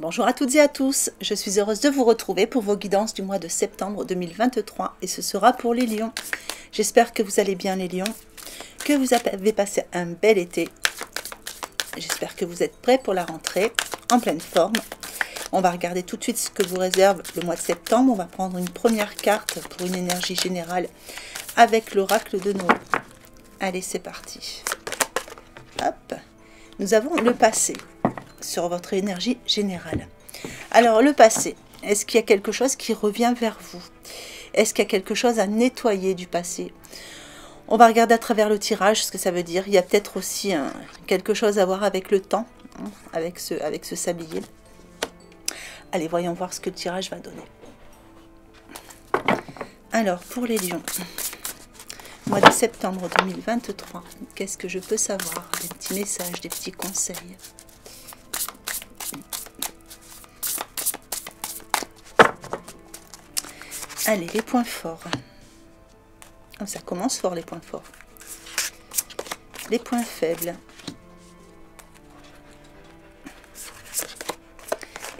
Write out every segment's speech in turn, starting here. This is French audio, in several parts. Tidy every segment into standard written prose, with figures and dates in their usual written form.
Bonjour à toutes et à tous, je suis heureuse de vous retrouver pour vos guidances du mois de septembre 2023 et ce sera pour les lions. J'espère que vous allez bien les lions, que vous avez passé un bel été. J'espère que vous êtes prêts pour la rentrée, en pleine forme. On va regarder tout de suite ce que vous réserve le mois de septembre. On va prendre une première carte pour une énergie générale avec l'oracle de Noé. Allez, c'est parti. Hop, nous avons le passé sur votre énergie générale. Alors, le passé, est-ce qu'il y a quelque chose qui revient vers vous? Est-ce qu'il y a quelque chose à nettoyer du passé? On va regarder à travers le tirage ce que ça veut dire. Il y a peut-être aussi quelque chose à voir avec le temps, avec ce sablier. Allez, voyons voir ce que le tirage va donner. Alors, pour les lions, mois de septembre 2023, qu'est-ce que je peux savoir? Des petits messages, des petits conseils. Allez, les points forts. Oh, ça commence fort, les points forts. Les points faibles.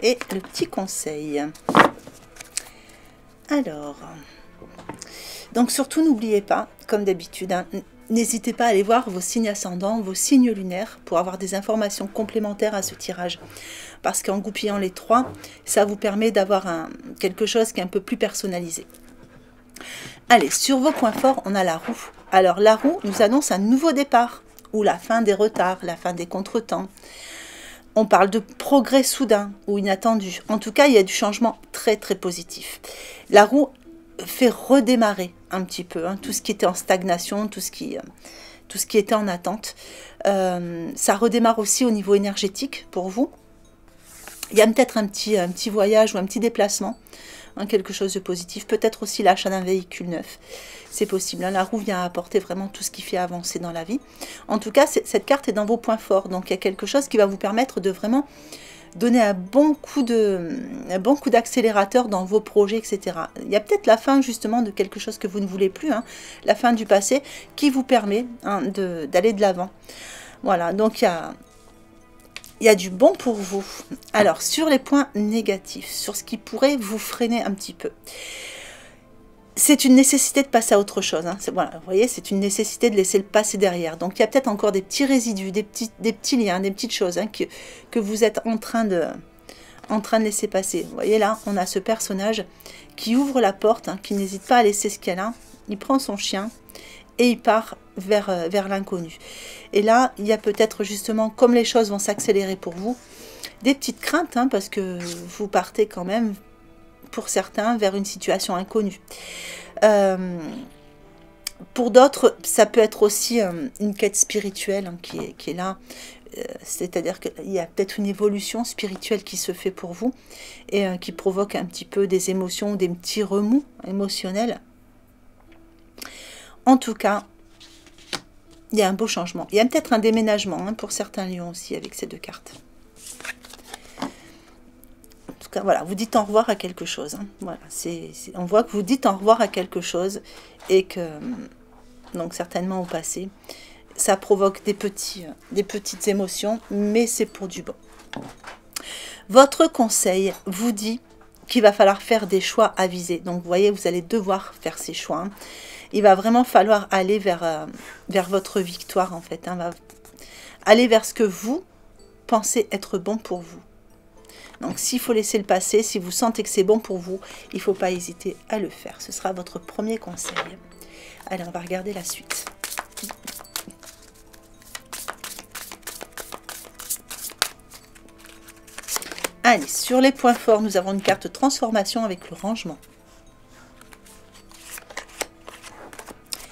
Et le petit conseil. Alors, donc surtout n'oubliez pas, comme d'habitude, n'hésitez pas à aller voir vos signes ascendants, vos signes lunaires, pour avoir des informations complémentaires à ce tirage. Parce qu'en goupillant les trois, ça vous permet d'avoir quelque chose qui est un peu plus personnalisé. Allez, sur vos points forts, on a la roue. Alors la roue nous annonce un nouveau départ, ou la fin des retards, la fin des contretemps. On parle de progrès soudain ou inattendu. En tout cas, il y a du changement très très positif. La roue fait redémarrer un petit peu tout ce qui était en stagnation, tout ce qui était en attente. Ça redémarre aussi au niveau énergétique pour vous. Il y a peut-être un petit voyage ou un petit déplacement, quelque chose de positif. Peut-être aussi l'achat d'un véhicule neuf. C'est possible. La roue vient apporter vraiment tout ce qui fait avancer dans la vie. En tout cas, cette carte est dans vos points forts. Donc, il y a quelque chose qui va vous permettre de vraiment donner un bon coup d'accélérateur dans vos projets, etc. Il y a peut-être la fin justement de quelque chose que vous ne voulez plus, la fin du passé, qui vous permet d'aller de l'avant. Voilà, donc il y a du bon pour vous. Alors, sur les points négatifs, sur ce qui pourrait vous freiner un petit peu. C'est une nécessité de passer à autre chose. Voilà, vous voyez, c'est une nécessité de laisser le passé derrière. Donc, il y a peut-être encore des petits résidus, des petits liens, des petites choses que vous êtes en train de laisser passer. Vous voyez, là, on a ce personnage qui ouvre la porte, qui n'hésite pas à laisser ce qu'il y a là. Il prend son chien et il part vers l'inconnu. Et là, il y a peut-être justement, comme les choses vont s'accélérer pour vous, des petites craintes, parce que vous partez quand même, pour certains, vers une situation inconnue. Pour d'autres, ça peut être aussi une quête spirituelle qui est là. C'est-à-dire qu'il y a peut-être une évolution spirituelle qui se fait pour vous et qui provoque un petit peu des émotions, des petits remous émotionnels. En tout cas, il y a un beau changement. Il y a peut-être un déménagement pour certains lions aussi avec ces deux cartes. En tout cas, voilà, vous dites au revoir à quelque chose. Voilà, on voit que vous dites au revoir à quelque chose et que, donc certainement au passé, ça provoque des petites émotions, mais c'est pour du bon. Votre conseil vous dit qu'il va falloir faire des choix avisés. Donc, vous voyez, vous allez devoir faire ces choix. Il va vraiment falloir aller vers votre victoire, en fait. Aller vers ce que vous pensez être bon pour vous. Donc, s'il faut laisser le passer, si vous sentez que c'est bon pour vous, il ne faut pas hésiter à le faire. Ce sera votre premier conseil. Allez, on va regarder la suite. Allez, sur les points forts, nous avons une carte transformation avec le rangement.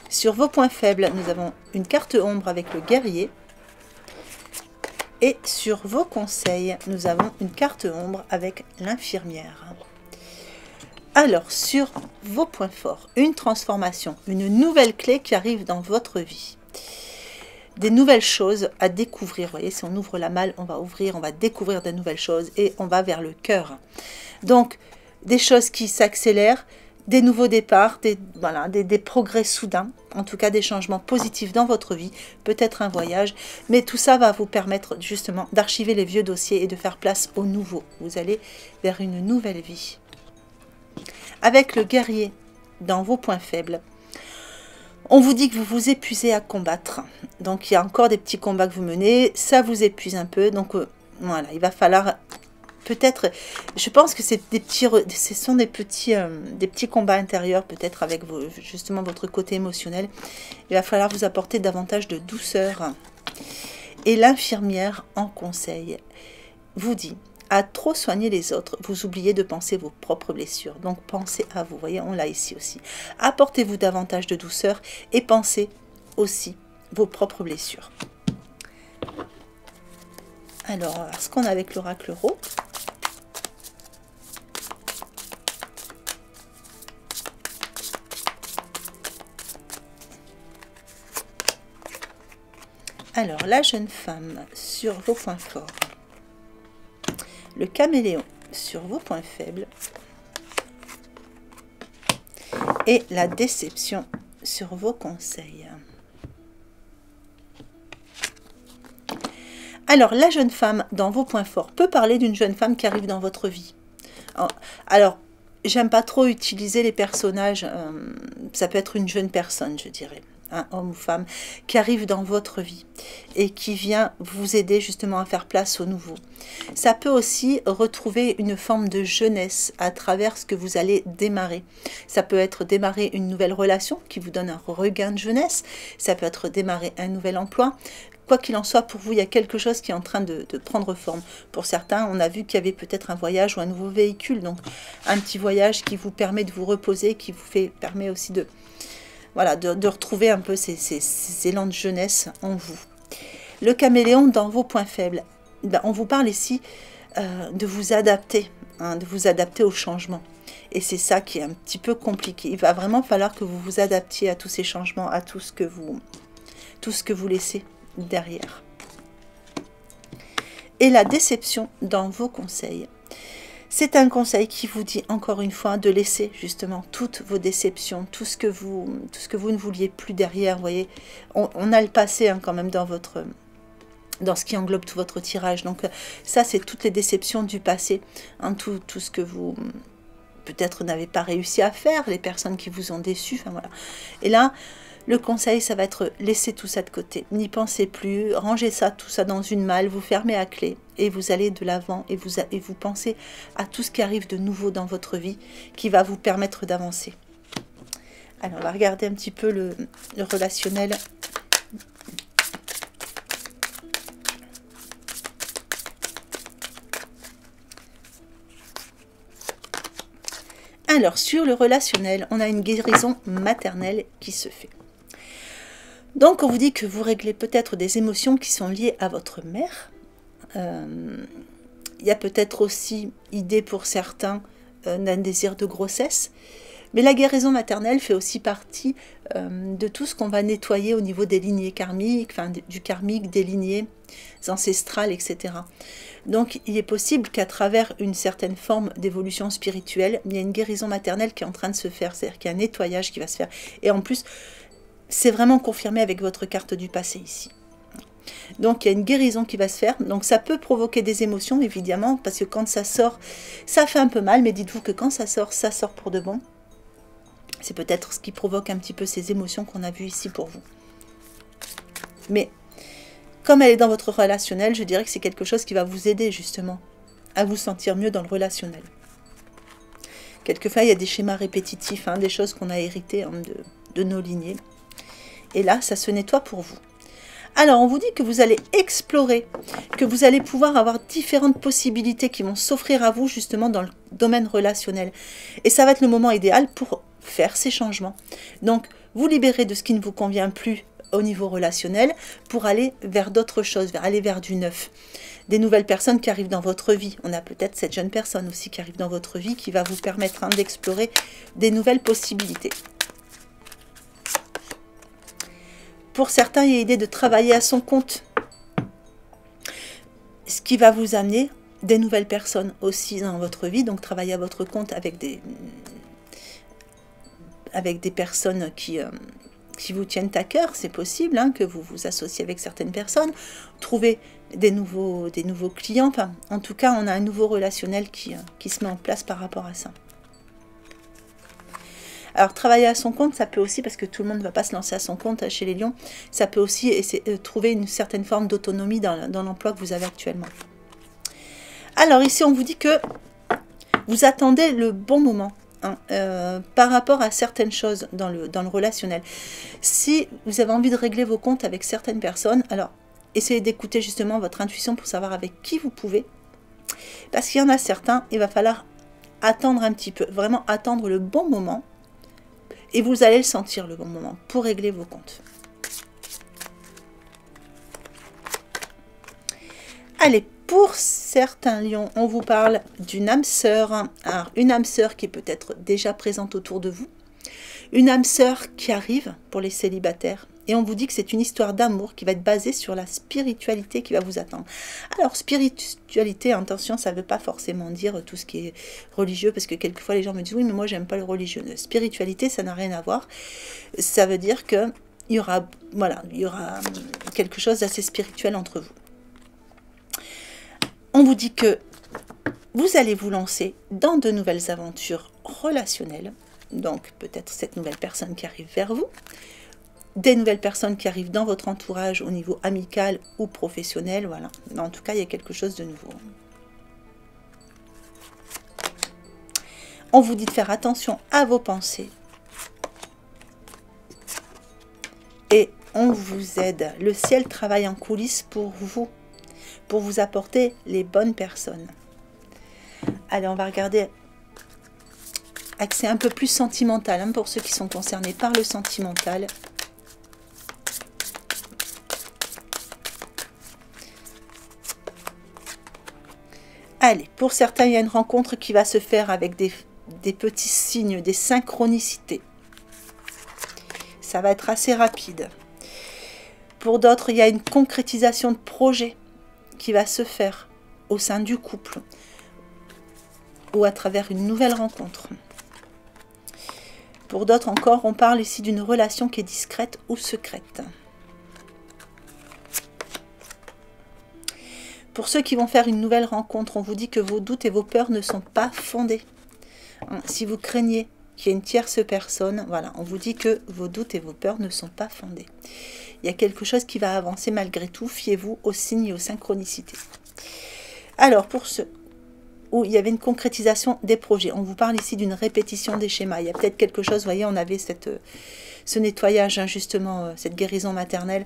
Sur vos points faibles, nous avons une carte ombre avec le guerrier. Et sur vos conseils, nous avons une carte ombre avec l'infirmière. Alors, sur vos points forts, une transformation, une nouvelle clé qui arrive dans votre vie. Des nouvelles choses à découvrir. Vous voyez, si on ouvre la malle, on va découvrir de nouvelles choses et on va vers le cœur. Donc, des choses qui s'accélèrent, des nouveaux départs, voilà, des progrès soudains, en tout cas des changements positifs dans votre vie, peut-être un voyage, mais tout ça va vous permettre justement d'archiver les vieux dossiers et de faire place aux nouveaux. Vous allez vers une nouvelle vie. Avec le guerrier dans vos points faibles, on vous dit que vous vous épuisez à combattre. Donc il y a encore des petits combats que vous menez, ça vous épuise un peu, donc voilà, il va falloir... Peut-être, je pense que c'est ce sont des petits combats intérieurs, peut-être avec justement votre côté émotionnel. Il va falloir vous apporter davantage de douceur. Et l'infirmière en conseil vous dit, à trop soigner les autres, vous oubliez de penser vos propres blessures. Donc pensez à vous, vous voyez, on l'a ici aussi. Apportez-vous davantage de douceur et pensez aussi vos propres blessures. Alors, ce qu'on a avec l'oracle Rho. Alors, la jeune femme sur vos points forts, le caméléon sur vos points faibles et la déception sur vos conseils. Alors, la jeune femme dans vos points forts peut parler d'une jeune femme qui arrive dans votre vie. Alors, j'aime pas trop utiliser les personnages, ça peut être une jeune personne, je dirais. Un homme ou femme qui arrive dans votre vie et qui vient vous aider justement à faire place au nouveau. Ça peut aussi retrouver une forme de jeunesse à travers ce que vous allez démarrer. Ça peut être démarrer une nouvelle relation qui vous donne un regain de jeunesse. Ça peut être démarrer un nouvel emploi. Quoi qu'il en soit, pour vous, il y a quelque chose qui est en train de prendre forme. Pour certains, on a vu qu'il y avait peut-être un voyage ou un nouveau véhicule. Donc, un petit voyage qui vous permet de vous reposer, qui vous permet aussi de... Voilà, de retrouver un peu ces élans de jeunesse en vous. Le caméléon dans vos points faibles. Ben, on vous parle ici de vous adapter, hein, de vous adapter au changement. Et c'est ça qui est un petit peu compliqué. Il va vraiment falloir que vous vous adaptiez à tous ces changements, à tout ce que vous laissez derrière. Et la déception dans vos conseils. C'est un conseil qui vous dit encore une fois de laisser justement toutes vos déceptions, tout ce que vous ne vouliez plus derrière. Vous voyez, on a le passé hein, quand même dans ce qui englobe tout votre tirage. Donc ça, c'est toutes les déceptions du passé, hein, tout ce que vous peut-être n'avez pas réussi à faire, les personnes qui vous ont déçu. Enfin voilà. Et là, le conseil, ça va être laissez tout ça de côté. N'y pensez plus, rangez ça, tout ça dans une malle, vous fermez à clé et vous allez de l'avant et vous pensez à tout ce qui arrive de nouveau dans votre vie qui va vous permettre d'avancer. Alors, on va regarder un petit peu le relationnel. Alors, sur le relationnel, on a une guérison maternelle qui se fait. Donc, on vous dit que vous réglez peut-être des émotions qui sont liées à votre mère. Il y a peut-être aussi idée pour certains d'un désir de grossesse. Mais la guérison maternelle fait aussi partie de tout ce qu'on va nettoyer au niveau des lignées karmiques, enfin du karmique, des lignées ancestrales, etc. Donc, il est possible qu'à travers une certaine forme d'évolution spirituelle, il y a une guérison maternelle qui est en train de se faire. C'est-à-dire qu'il y a un nettoyage qui va se faire. Et en plus, c'est vraiment confirmé avec votre carte du passé ici. Donc, il y a une guérison qui va se faire. Donc, ça peut provoquer des émotions, évidemment, parce que quand ça sort, ça fait un peu mal. Mais dites-vous que quand ça sort pour de bon. C'est peut-être ce qui provoque un petit peu ces émotions qu'on a vues ici pour vous. Mais, comme elle est dans votre relationnel, je dirais que c'est quelque chose qui va vous aider, justement, à vous sentir mieux dans le relationnel. Quelquefois, il y a des schémas répétitifs, hein, des choses qu'on a héritées hein, de nos lignées. Et là, ça se nettoie pour vous. Alors, on vous dit que vous allez explorer, que vous allez pouvoir avoir différentes possibilités qui vont s'offrir à vous, justement, dans le domaine relationnel. Et ça va être le moment idéal pour faire ces changements. Donc, vous libérez de ce qui ne vous convient plus au niveau relationnel pour aller vers d'autres choses, aller vers du neuf. Des nouvelles personnes qui arrivent dans votre vie. On a peut-être cette jeune personne aussi qui arrive dans votre vie qui va vous permettre hein, d'explorer des nouvelles possibilités. Pour certains, il y a l'idée de travailler à son compte. Ce qui va vous amener des nouvelles personnes aussi dans votre vie. Donc, travailler à votre compte avec avec des personnes qui vous tiennent à cœur, c'est possible, hein, que vous vous associez avec certaines personnes, trouver des nouveaux clients, enfin, en tout cas, on a un nouveau relationnel qui se met en place par rapport à ça. Alors, travailler à son compte, ça peut aussi, parce que tout le monde ne va pas se lancer à son compte chez les lions, ça peut aussi trouver une certaine forme d'autonomie dans l'emploi que vous avez actuellement. Alors, ici, on vous dit que vous attendez le bon moment, hein, par rapport à certaines choses dans le relationnel. Si vous avez envie de régler vos comptes avec certaines personnes, alors, essayez d'écouter justement votre intuition pour savoir avec qui vous pouvez. Parce qu'il y en a certains, il va falloir attendre un petit peu, vraiment attendre le bon moment. Et vous allez le sentir, le bon moment, pour régler vos comptes. Allez, pour certains lions, on vous parle d'une âme sœur. Alors, une âme sœur qui est peut-être déjà présente autour de vous. Une âme sœur qui arrive pour les célibataires. Et on vous dit que c'est une histoire d'amour qui va être basée sur la spiritualité qui va vous attendre. Alors, spiritualité, attention, ça ne veut pas forcément dire tout ce qui est religieux, parce que quelquefois les gens me disent, oui, mais moi, j'aime pas le religieux. Spiritualité, ça n'a rien à voir. Ça veut dire qu'il y aura, voilà, il y aura quelque chose d'assez spirituel entre vous. On vous dit que vous allez vous lancer dans de nouvelles aventures relationnelles. Donc, peut-être cette nouvelle personne qui arrive vers vous. Des nouvelles personnes qui arrivent dans votre entourage au niveau amical ou professionnel, voilà. En tout cas, il y a quelque chose de nouveau. On vous dit de faire attention à vos pensées. Et on vous aide. Le ciel travaille en coulisses pour vous apporter les bonnes personnes. Allez, on va regarder accès un peu plus sentimental, hein, pour ceux qui sont concernés par le sentimental. Allez, pour certains, il y a une rencontre qui va se faire avec des petits signes, des synchronicités. Ça va être assez rapide. Pour d'autres, il y a une concrétisation de projet qui va se faire au sein du couple ou à travers une nouvelle rencontre. Pour d'autres encore, on parle ici d'une relation qui est discrète ou secrète. Pour ceux qui vont faire une nouvelle rencontre, on vous dit que vos doutes et vos peurs ne sont pas fondés. Si vous craignez qu'il y ait une tierce personne, voilà, on vous dit que vos doutes et vos peurs ne sont pas fondés. Il y a quelque chose qui va avancer malgré tout. Fiez-vous aux signes et aux synchronicités. Alors, pour ceux où il y avait une concrétisation des projets, on vous parle ici d'une répétition des schémas. Il y a peut-être quelque chose, vous voyez, on avait ce nettoyage, hein, justement, cette guérison maternelle.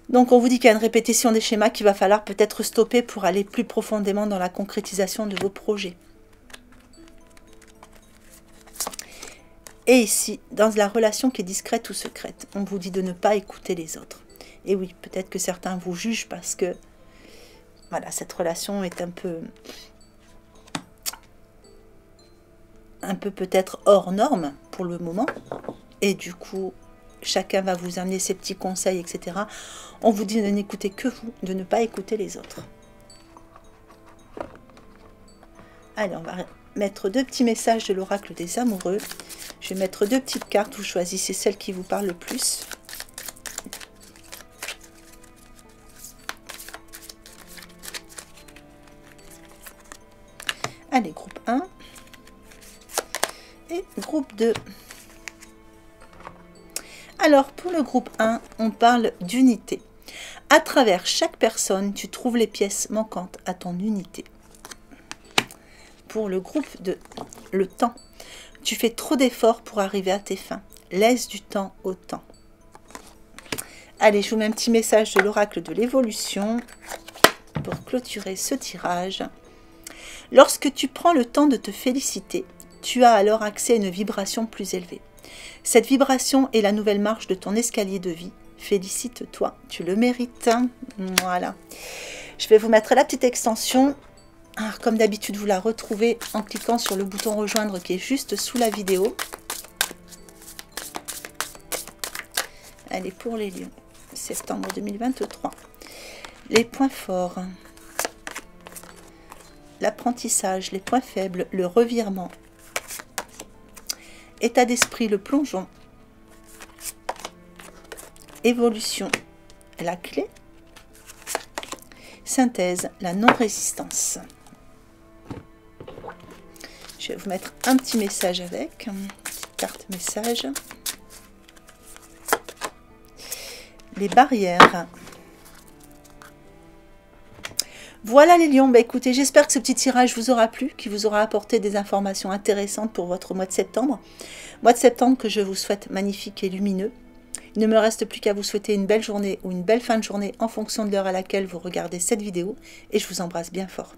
Donc, on vous dit qu'il y a une répétition des schémas qu'il va falloir peut-être stopper pour aller plus profondément dans la concrétisation de vos projets. Et ici, dans la relation qui est discrète ou secrète, on vous dit de ne pas écouter les autres. Et oui, peut-être que certains vous jugent parce que voilà, cette relation est un peu peut-être hors norme pour le moment. Et du coup, chacun va vous amener ses petits conseils, etc. On vous dit de n'écouter que vous, de ne pas écouter les autres. Allez, on va mettre 2 petits messages de l'oracle des amoureux. Je vais mettre 2 petites cartes, vous choisissez celle qui vous parle le plus. Allez, groupe 1 et groupe 2. Alors, pour le groupe 1, on parle d'unité. À travers chaque personne, tu trouves les pièces manquantes à ton unité. Pour le groupe 2, le temps. Tu fais trop d'efforts pour arriver à tes fins. Laisse du temps au temps. Allez, je vous mets un petit message de l'oracle de l'évolution pour clôturer ce tirage. Lorsque tu prends le temps de te féliciter, tu as alors accès à une vibration plus élevée. Cette vibration est la nouvelle marche de ton escalier de vie. Félicite-toi, tu le mérites. Voilà. Je vais vous mettre la petite extension. Alors, comme d'habitude, vous la retrouvez en cliquant sur le bouton rejoindre qui est juste sous la vidéo. Allez, pour les lions, septembre 2023. Les points forts. L'apprentissage, les points faibles, le revirement. État d'esprit, le plongeon. Évolution, la clé. Synthèse, la non-résistance. Je vais vous mettre un petit message avec, une petite carte message. Les barrières. Voilà les lions, bah écoutez, j'espère que ce petit tirage vous aura plu, qu'il vous aura apporté des informations intéressantes pour votre mois de septembre. Mois de septembre que je vous souhaite magnifique et lumineux. Il ne me reste plus qu'à vous souhaiter une belle journée ou une belle fin de journée en fonction de l'heure à laquelle vous regardez cette vidéo et je vous embrasse bien fort.